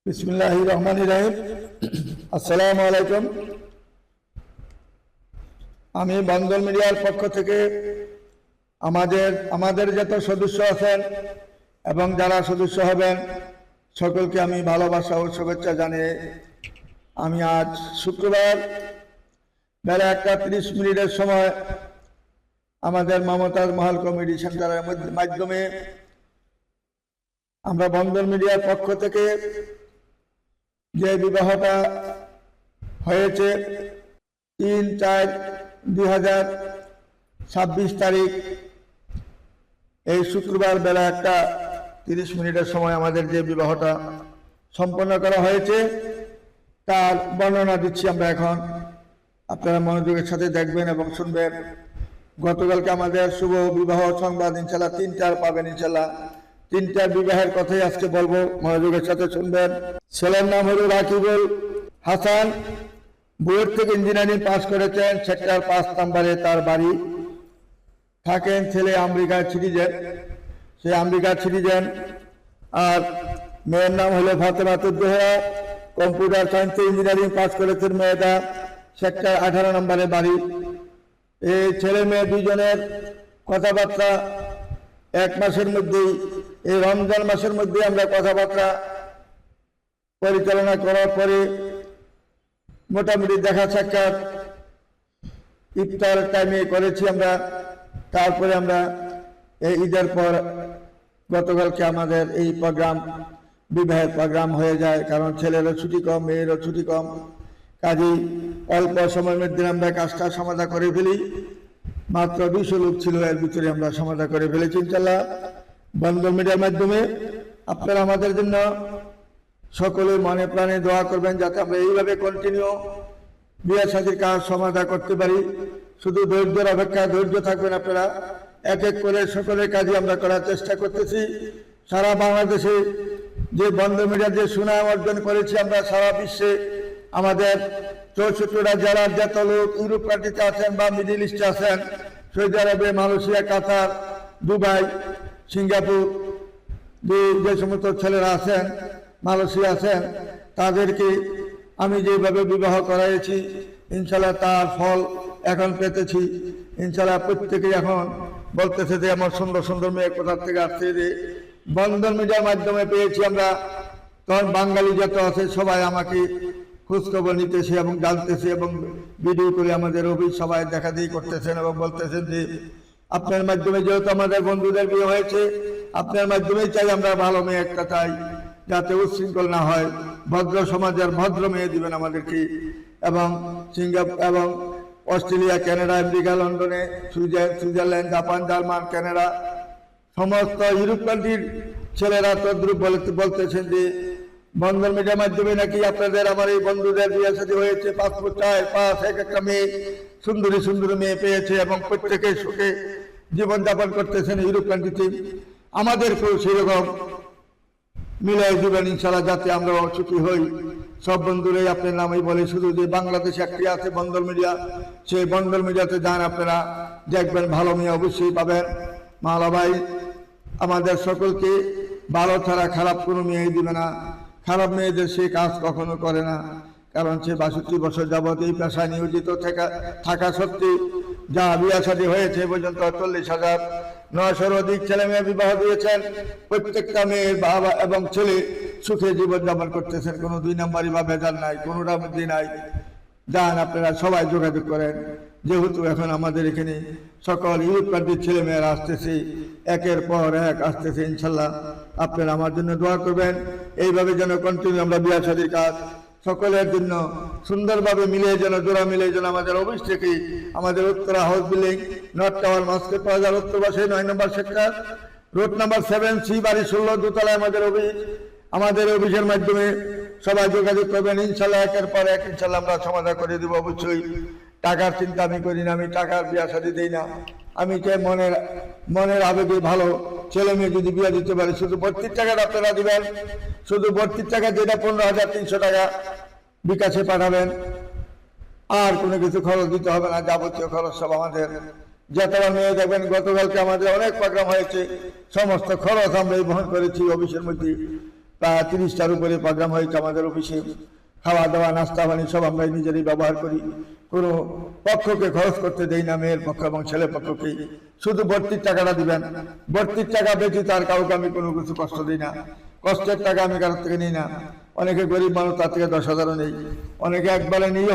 বিসমিল্লাহির রহমানির রহিম। আসসালামু আলাইকুম। আমি বন্দর মিডিয়ার পক্ষ থেকে আমাদের যত সদস্য আছেন এবং যারা সদস্য হবেন সকলকে আমি ভালোবাসা ও শুভেচ্ছা জানিয়ে আমি আজ শুক্রবার বেলা 1:30 সময় আমাদের মমতাজ মহল কমিটি সেন্টারের মাধ্যমে আমরা বন্দর মিডিয়ার পক্ষ থেকে যে বিবাহটা হয়েছে 3/4/2026 তারিখ এই শুক্রবার বেলা 1:30 সময় আমাদের যে বিবাহটা সম্পন্ন করা হয়েছে তার বর্ণনা দিচ্ছি আমরা এখন। আপনারা মনোযোগের সাথে দেখবেন এবং শুনবেন। গতকালকে আমাদের শুভ বিবাহ সংবাদ ইনশাল্লাহ 3টার পাবেন। ইনশাল্লাহ 3টার বিবাহের কথাই আজকে বলবো, মনোযোগের সাথে শুনবেন। ছেলের নাম হল রাকিবুল হাসান, বুয়েট থেকে ইঞ্জিনিয়ারিং পাস করেছেন, সেক্টর 5 নম্বরে তার বাড়ি। থাকেন ছেলে আমেরিকার সিটিজেন, সে আমেরিকার সিটিজেন। আর মেয়ের নাম হলো ফাতেমা তুদ্দোহা, কম্পিউটার সায়েন্সে ইঞ্জিনিয়ারিং পাস করেছেন মেয়েটা, সেক্টর 18 নম্বরে বাড়ি। এই ছেলে মেয়ে দুজনের কথাবার্তা 1 মাসের মধ্যেই, এই রমজান মাসের মধ্যে আমরা কথাবার্তা পরিচালনা করার পরে মোটামুটি দেখা সাক্ষাৎ ইফতার টাইমে করেছি আমরা। তারপরে আমরা এই ঈদের পর গতকালকে আমাদের এই প্রোগ্রাম, বিবাহের প্রোগ্রাম হয়ে যায়, কারণ ছেলেরও ছুটি কম, মেয়েরও ছুটি কম। কাজেই অল্প সময়ের মধ্যে আমরা কাজটা সমাধা করে ফেলি। মাত্র 200 লোক ছিল, এর ভিতরে আমরা সমাধা করে ফেলেছি ইনশাল্লাহ বন্দর মিডিয়ার মাধ্যমে। আপনারা আমাদের জন্য সকলে মনে প্রাণে দোয়া করবেন যাতে আমরা এইভাবে কন্টিনিউ বিয়ে শাদীর কাজ সমাধা করতে পারি। শুধু ধৈর্যের অপেক্ষা, ধৈর্য থাকবেন আপনারা। এক এক করে সকলের কাজই আমরা করার চেষ্টা করতেছি। সারা বাংলাদেশে যে বন্দর মিডিয়ার যে সুনাম অর্জন করেছি আমরা, সারা বিশ্বে আমাদের 64টা জেলার যত লোক ইউরোপ কান্ট্রিতে আছেন বা মিডিল ইস্টে আছেন, সৌদি আরবে, মালয়েশিয়া, কাতার, দুবাই, সিঙ্গাপুর, যে সমস্ত ছেলেরা আছেন, মালয়েশিয়া আছেন, তাদেরকে আমি যেভাবে বিবাহ করাইছি ইনশাল্লাহ তার ফল এখন পেতেছি। ইনশাল্লাহ প্রত্যেকেই এখন বলতেছে যে আমার সুন্দর সুন্দর মেয়ে কোথার থেকে আসছে, যে বন্দর মিডিয়ার মাধ্যমে পেয়েছি আমরা। তখন বাঙালি যত আছে সবাই আমাকে খোঁজখবর নিতেছে এবং জানতেছে এবং ভিডিও করে আমাদের অফিস সবাই দেখা দিয়ে করতেছেন এবং বলতেছেন যে আপনার মাধ্যমে যেহেতু আমাদের বন্ধুদের বিয়ে হয়েছে, আপনার মাধ্যমেই চাই আমরা ভালো মেয়ে একটা চাই, যাতে উচ্ছৃঙ্খল না হয়, ভদ্র সমাজের ভদ্র মেয়ে দিবেন আমাদেরকে। এবং সিঙ্গাপুর এবং অস্ট্রেলিয়া, কানাডা, আমেরিকা, লন্ডনে, সুইজারল্যান্ড, জাপান, জার্মান, কানাডা, সমস্ত ইউরোপ কান্ট্রির ছেলেরা তদ্রুপ বলতেছেন যে বন্দর মিডিয়ার মাধ্যমে নাকি আপনাদের আমার এই বন্ধুদের বিয়ে শাদী হয়েছে, পাসপোর্ট চায় পাস, এক একটা মেয়ে সুন্দরী সুন্দরী মেয়ে পেয়েছে এবং প্রত্যেকে সুখে জীবনযাপন করতেছেন ইউরোপ কান্ট্রিতে। আমাদেরকেও সেরকম মিলাই দিবেন ইনশাল্লাহ, যাতে আমরা সুখী হই। সব বন্ধুরাই আপনার নামই বলে, শুধু যে বাংলাদেশে একটি আছে বন্দর মিডিয়া, সেই বন্দর মিডিয়াতে যান, আপনারা দেখবেন ভালো মেয়ে অবশ্যই পাবেন। মাওলা ভাই আমাদের সকলকে ভালো ছাড়া খারাপ কোনো মেয়ে দিবে না। খারাপ মেয়েদের সে কাজ কখনো করে না, কারণ সে 62 বছর যাবৎ এই পেশায় নিয়োজিত থাকা সত্ত্বে যা বিয়ে শাদী হয়েছে পর্যন্ত 40,900-র অধিক ছেলে মেয়ে বিবাহ দিয়েছেন। প্রত্যেকটা মেয়ের বাবা এবং ছেলে সুখে জীবনযাপন করতেছেন, কোনো 2 নম্বরই বা ভেজাল নাই, কোনোটার মধ্যে নাই। যান আপনারা সবাই যোগাযোগ করেন, যেহেতু এখন আমাদের এখানে সকল ইউরোপ কান্ট্রির ছেলে মেয়েরা আসতেছে, একের পর এক আসতেছে। ইনশাল্লাহ আপনারা আমার জন্য দোয়া করবেন, এইভাবে যেন কন্টিনিউ আমরা বিয়ে শাদীর কাজ সকলের জন্য সুন্দরভাবে মিলে যেন, জোড়া মিলে যেন আমাদের অফিস থেকে, আমাদের Uttara house building, north tower, Mascot Plaza, উত্তর পাশে 9 নম্বর সেক্টর, রোড নাম্বার 7C, বাড়ি 16, দোতলায় আমাদের অফিস। আমাদের অফিসের মাধ্যমে সবাই যোগাযোগ করবেন। ইনশাল্লাহ একের পর এক ইনশাল্লাহ আমরা সমাধান করে দেবো। অবশ্যই টাকার চিন্তা আমি করি না, আমি টাকার বিয়ে শাদী দিই না। আমি চাই মনের আবেগে ভালো ছেলে মেয়ে যদি বিয়ে দিতে পারে। শুধু 32 টাকাটা আপনারা দিবেন, শুধু 32 টাকা, যেটা 15,300 টাকা বিকাশে পাঠাবেন। আর কোনো কিছু খরচ দিতে হবে না, যাবতীয় খরচ সব আমাদের। যতবার মেয়ে দেখবেন, গতকালকে আমাদের অনেক প্রোগ্রাম হয়েছে, সমস্ত খরচ আমরাই বহন করেছি অফিসের মধ্যে। প্রায় 30টার উপরে প্রোগ্রাম হয়েছে আমাদের অফিসে। খাওয়া দাওয়া নাস্তা পানি সব আমরা নিজেরাই ব্যবহার করি, কোনো পক্ষকে খরচ করতে দেই না, মেয়ের পক্ষ এবং ছেলে পক্ষকে। শুধু ভর্তির টাকাটা দিবেন, ভর্তির টাকা ব্যতীত আর কাউকে আমি কোনো কিছু কষ্ট দিই না। কষ্টের টাকা আমি কারোর থেকে নিই না। অনেকে গরিব মানুষ, তার থেকে 10,000 নেই। অনেকে একবারে নিয়ে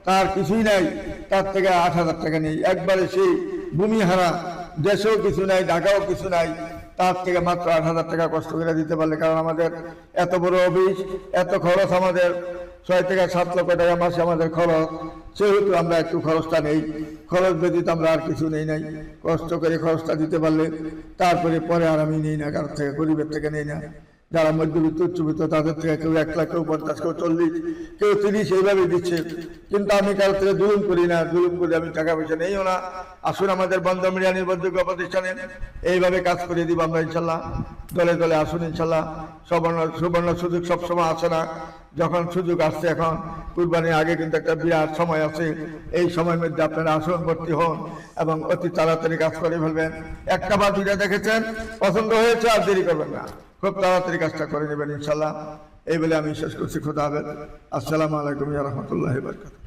তার কিছুই নাই, তার থেকে 8,000 টাকা নেই। একবারে সেই ভূমিহারা, দেশেও কিছু নাই, ঢাকাও কিছু নাই, তার থেকে মাত্র 8,000 টাকা কষ্ট করে দিতে পারলে। কারণ আমাদের এত বড় অফিস, এত খরচ, আমাদের 6 থেকে 7 লক্ষ টাকা মাসে আমাদের খরচ, সেহেতু আমরা একটু খরচটা নেই। খরচ ব্যতীত আমরা আর কিছু নেই নাই। কষ্ট করে খরচটা দিতে পারলে তারপরে পরে আর আমি নেই না কারোর থেকে, গরিবের থেকে নেই না। যারা মধ্যবিত্ত উচ্চবিত্ত তাদের থেকে কেউ 1 লাখ, কেউ 50, কেউ 40, কেউ 30 এইভাবে দিচ্ছে। কিন্তু আমি কারোর থেকে জুলুম করি না, জুলুম করে আমি টাকা পয়সা নেইও না। আসুন আমাদের বন্ধন মিডিয়া নির্ভরযোগ্য প্রতিষ্ঠানে এইভাবে কাজ করে দিব আমরা ইনশাল্লাহ। দলে দলে আসুন ইনশাল্লাহ। সুবর্ণ সুযোগ সবসময় আসে না, যখন সুযোগ আসছে, এখন কুরবানির আগে কিন্তু একটা বিরাট সময় আছে। এই সময়ের মধ্যে আপনারা আসুন, ভর্তি হন এবং অতি তাড়াতাড়ি কাজ করে ফেলবেন। 1টা বা 2টা দেখেছেন, পছন্দ হয়েছে, আর দেরি করবেন না, খুব তাড়াতাড়ি কাজটা করে নেবেন ইনশাল্লাহ। এই বলে আমি শেষ করছি। খুদা হাফেজ। আসসালামু আলাইকুম ওয়া রাহমাতুল্লাহি ওয়া বারাকাতুহু।